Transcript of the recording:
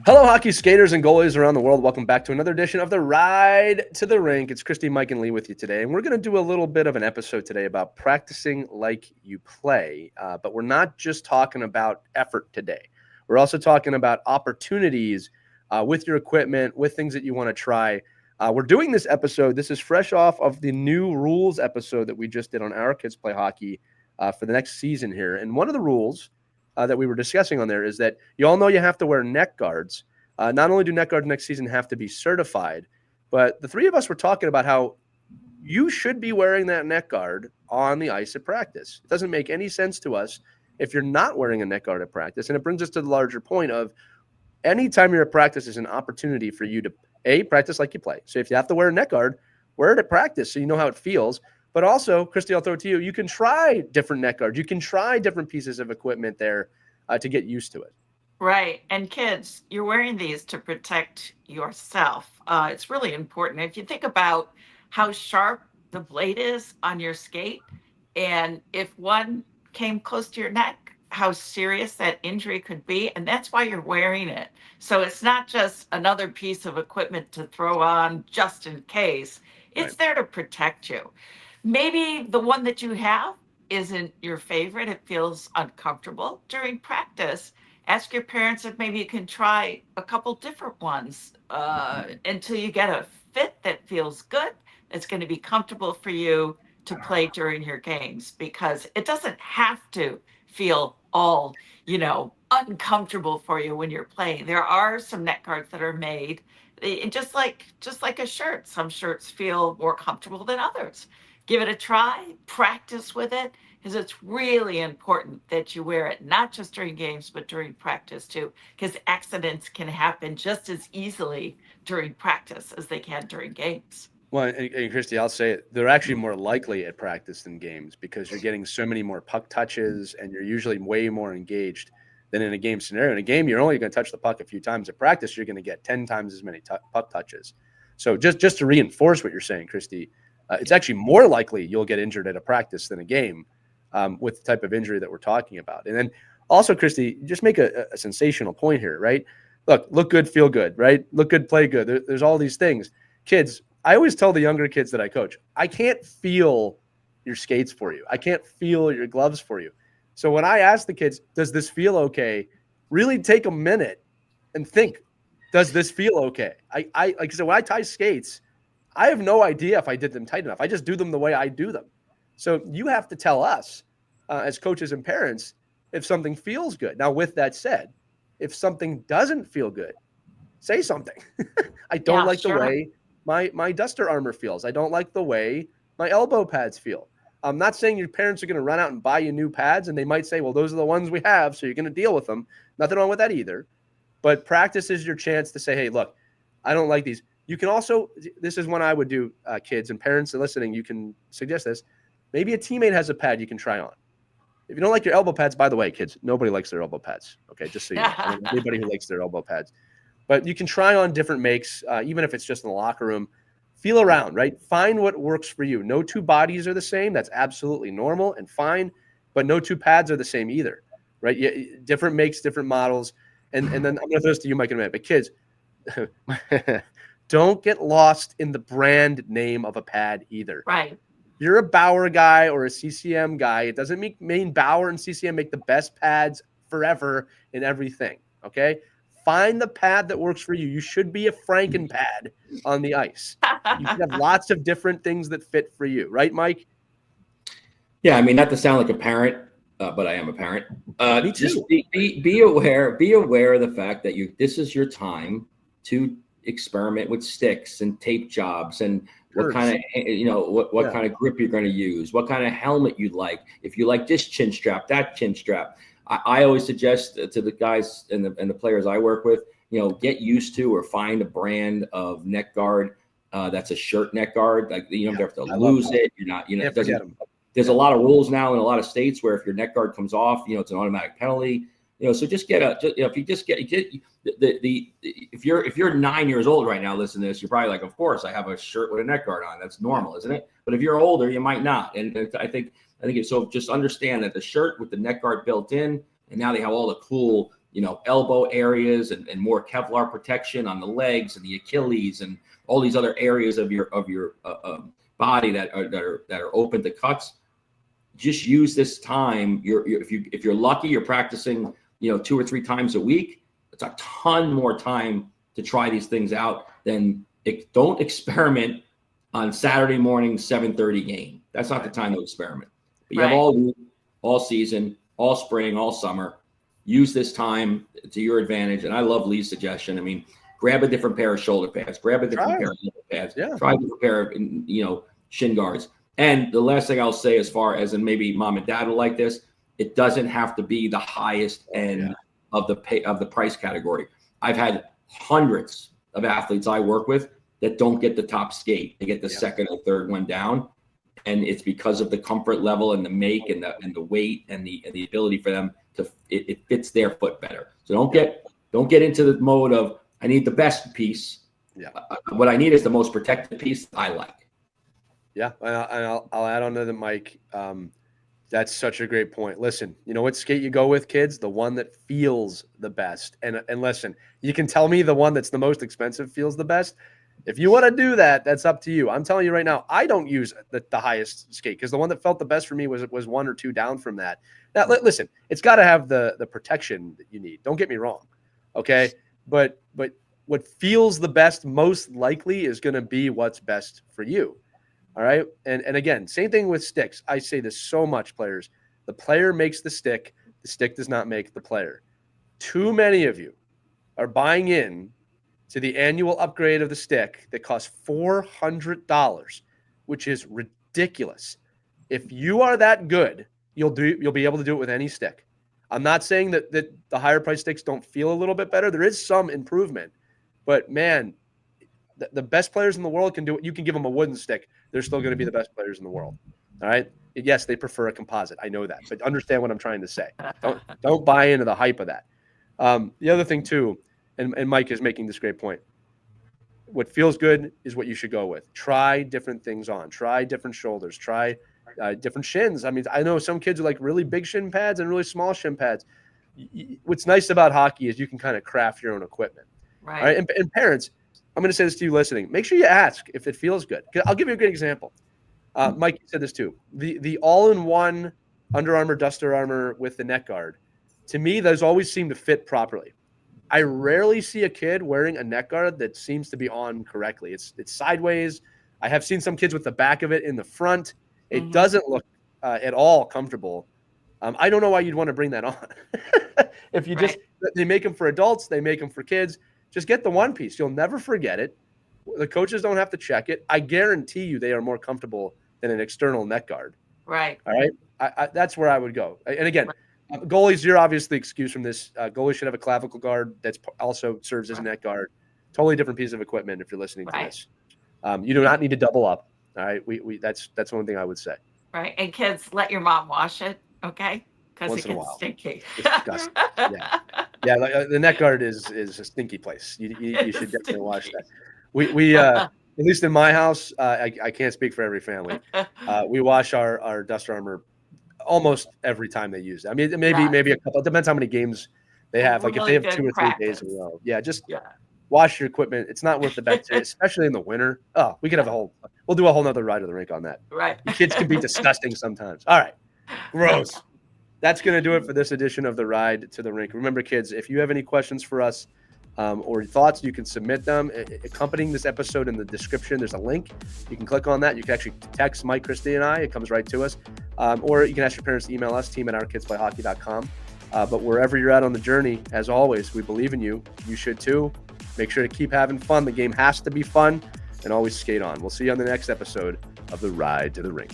Hello, hockey skaters and goalies around the world. Welcome back to another edition of the Ride to the Rink. It's Christy, Mike, and Lee with you today. And we're going to do a little bit of an episode today about practicing like you play. But we're not just talking about effort today. We're also talking about opportunities with your equipment, with things that you want to try. We're doing this episode. This is fresh off of the new rules episode that we just did on Our Kids Play Hockey for the next season here. And one of the rules that we were discussing on there is that you all know you have to wear neck guards. Not only do neck guards next season have to be certified, but the three of us were talking about how you should be wearing that neck guard on the ice at practice. It doesn't make any sense to us if you're not wearing a neck guard at practice. And it brings us to the larger point of anytime you're at practice is an opportunity for you to, A, practice like you play. So if you have to wear a neck guard, wear it at practice so you know how it feels. But also, Christy, I'll throw it to you. You can try different neck guards. You can try different pieces of equipment there to get used to it. Right. And kids, you're wearing these to protect yourself. It's really important. If you think about how sharp the blade is on your skate, and if one came close to your neck, how serious that injury could be. And that's why you're wearing it. So it's not just another piece of equipment to throw on just in case, it's Right. there to protect you. Maybe the one that you have isn't your favorite, it feels uncomfortable during practice. Ask your parents if maybe you can try a couple different ones until you get a fit that feels good. It's going to be comfortable for you to play during your games because it doesn't have to feel all, uncomfortable for you when you're playing. There are some neck guards that are made just like a shirt. Some shirts feel more comfortable than others. Give it a try, practice with it, because it's really important that you wear it not just during games but during practice too, because accidents can happen just as easily during practice as they can during games. Well, and Christy, I'll say it. They're actually more likely at practice than games because you're getting so many more puck touches and you're usually way more engaged than in a game scenario. In a game, you're only going to touch the puck a few times. At practice, you're going to get 10 times as many puck touches. So just to reinforce what you're saying, Christy, it's actually more likely you'll get injured at a practice than a game with the type of injury that we're talking about. And then also, Christy, just make a sensational point here, right? Look good, feel good, right? Look good, play good. There's all these things. Kids, I always tell the younger kids that I coach, I can't feel your skates for you. I can't feel your gloves for you. So when I ask the kids, does this feel okay? Really take a minute and think, does this feel okay? I like I said, when I tie skates, I have no idea if I did them tight enough. I just do them the way I do them. So you have to tell us as coaches and parents if something feels good. Now, with that said, if something doesn't feel good, say something. I don't Yeah, like the sure. way my duster armor feels. I don't like the way my elbow pads feel. I'm not saying your parents are going to run out and buy you new pads, and they might say, well, those are the ones we have, so you're going to deal with them. Nothing wrong with that either. But practice is your chance to say, hey, look, I don't like these. You can also, this is one I would do, kids and parents listening, you can suggest this. Maybe a teammate has a pad you can try on. If you don't like your elbow pads, by the way, kids, nobody likes their elbow pads. Okay, just so you know. I don't know anybody who likes their elbow pads. But you can try on different makes, even if it's just in the locker room. Feel around, right? Find what works for you. No two bodies are the same. That's absolutely normal and fine. But no two pads are the same either, right? Different makes, different models. And then I'm going to throw this to you, Mike, in a minute. But kids, don't get lost in the brand name of a pad either. Right. You're a Bauer guy or a CCM guy. It doesn't mean Bauer and CCM make the best pads forever in everything, okay? Find the pad that works for you. You should be a Franken pad on the ice. You should have lots of different things that fit for you, right, Mike? Yeah, I mean, not to sound like a parent, but I am a parent. Me Just too. be aware of the fact that this is your time to experiment with sticks and tape jobs and what Curves. kind of what Yeah. kind of grip you're going to use, what kind of helmet you'd like. If you like this chin strap, that chin strap. I always suggest to the guys and the players I work with, get used to or find a brand of neck guard that's a shirt neck guard. Like you don't have to lose it. You're not, Can't it forget doesn't. them. There's a lot of rules now in a lot of states where if your neck guard comes off, it's an automatic penalty. So just if you just get if you're 9 years old right now, listening to this, you're probably like, of course, I have a shirt with a neck guard on. That's normal, isn't it? But if you're older, you might not. And I think it's so. Just understand that the shirt with the neck guard built in, and now they have all the cool elbow areas and more Kevlar protection on the legs and the Achilles and all these other areas of your body that are open to cuts. Just use this time. If you're lucky, you're practicing 2 or 3 times a week. It's a ton more time to try these things out. Then don't experiment on Saturday morning 7:30 game. That's not the time to experiment. But you have all week, all season, all spring, all summer. Use this time to your advantage. And I love Lee's suggestion. I mean, grab a different pair of shoulder pads, grab a different pair of shoulder pads, try a different pair of shin guards. And the last thing I'll say, as far as, and maybe mom and dad will like this, it doesn't have to be the highest end of the price category. I've had hundreds of athletes I work with that don't get the top skate. They get the second or third one down. And it's because of the comfort level and the make and the weight and the ability for them to it fits their foot better. So don't get into the mode of, I need the best piece. Yeah. What I need is the most protected piece I like. Yeah, and I'll add on to the Mike. That's such a great point. Listen, you know what skate you go with, kids? The one that feels the best. And listen, you can tell me the one that's the most expensive feels the best. If you want to do that, that's up to you. I'm telling you right now, I don't use the highest skate because the one that felt the best for me was 1 or 2 down from that. Now, listen, it's got to have the protection that you need. Don't get me wrong, okay? But what feels the best most likely is going to be what's best for you, all right? And again, same thing with sticks. I say this so much, players. The player makes the stick does not make the player. Too many of you are buying in to the annual upgrade of the stick that costs $400, which is ridiculous. If you are that good, you'll be able to do it with any stick. I'm not saying that the higher price sticks don't feel a little bit better. There is some improvement, but man, the best players in the world can do it. You can give them a wooden stick. They're still going to be the best players in the world. All right. Yes, they prefer a composite. I know that, but understand what I'm trying to say. Don't buy into the hype of that. The other thing too, and Mike is making this great point. What feels good is what you should go with. Try different things on. Try different shoulders. Try different shins. I mean, I know some kids are like really big shin pads and really small shin pads. What's nice about hockey is you can kind of craft your own equipment. Right. All right? And parents, I'm going to say this to you listening. Make sure you ask if it feels good. I'll give you a good example. Mike, you said this too. The all-in-one Under Armour Duster Armor with the neck guard, to me, those always seem to fit properly. I rarely see a kid wearing a neck guard that seems to be on correctly. It's sideways. I have seen some kids with the back of it in the front. It doesn't look at all comfortable. I don't know why you'd want to bring that on. If you they make them for adults, they make them for kids. Just get the one piece. You'll never forget it. The coaches don't have to check it. I guarantee you they are more comfortable than an external neck guard. Right. All right. That's where I would go. And again, goalies, you're obviously excused from this. Goalies should have a clavicle guard that's also serves as a neck guard. Totally different piece of equipment if you're listening to this. You do not need to double up. All right. That's one thing I would say. Right. And kids, let your mom wash it. Okay. Because it gets stinky. It's disgusting. Yeah. The neck guard is a stinky place. You should definitely wash that. We at least in my house, I can't speak for every family. We wash our Duster Armor almost every time they use it. I mean, maybe a couple. It depends how many games they have. Like if they have 2 or 3 days in a row. Yeah, just wash your equipment. It's not worth the bacteria, especially in the winter. Oh, we could have we'll do a whole nother ride to the rink on that. Right. The kids can be disgusting sometimes. All right. Gross. That's going to do it for this edition of the Ride to the Rink. Remember, kids, if you have any questions for us or thoughts, you can submit them. Accompanying this episode in the description, there's a link. You can click on that. You can actually text Mike, Christy, and I. It comes right to us. Or you can ask your parents to email us, team@ourkidsplayhockey.com. But wherever you're at on the journey, as always, we believe in you. You should too. Make sure to keep having fun. The game has to be fun, and always skate on. We'll see you on the next episode of the Ride to the Rink.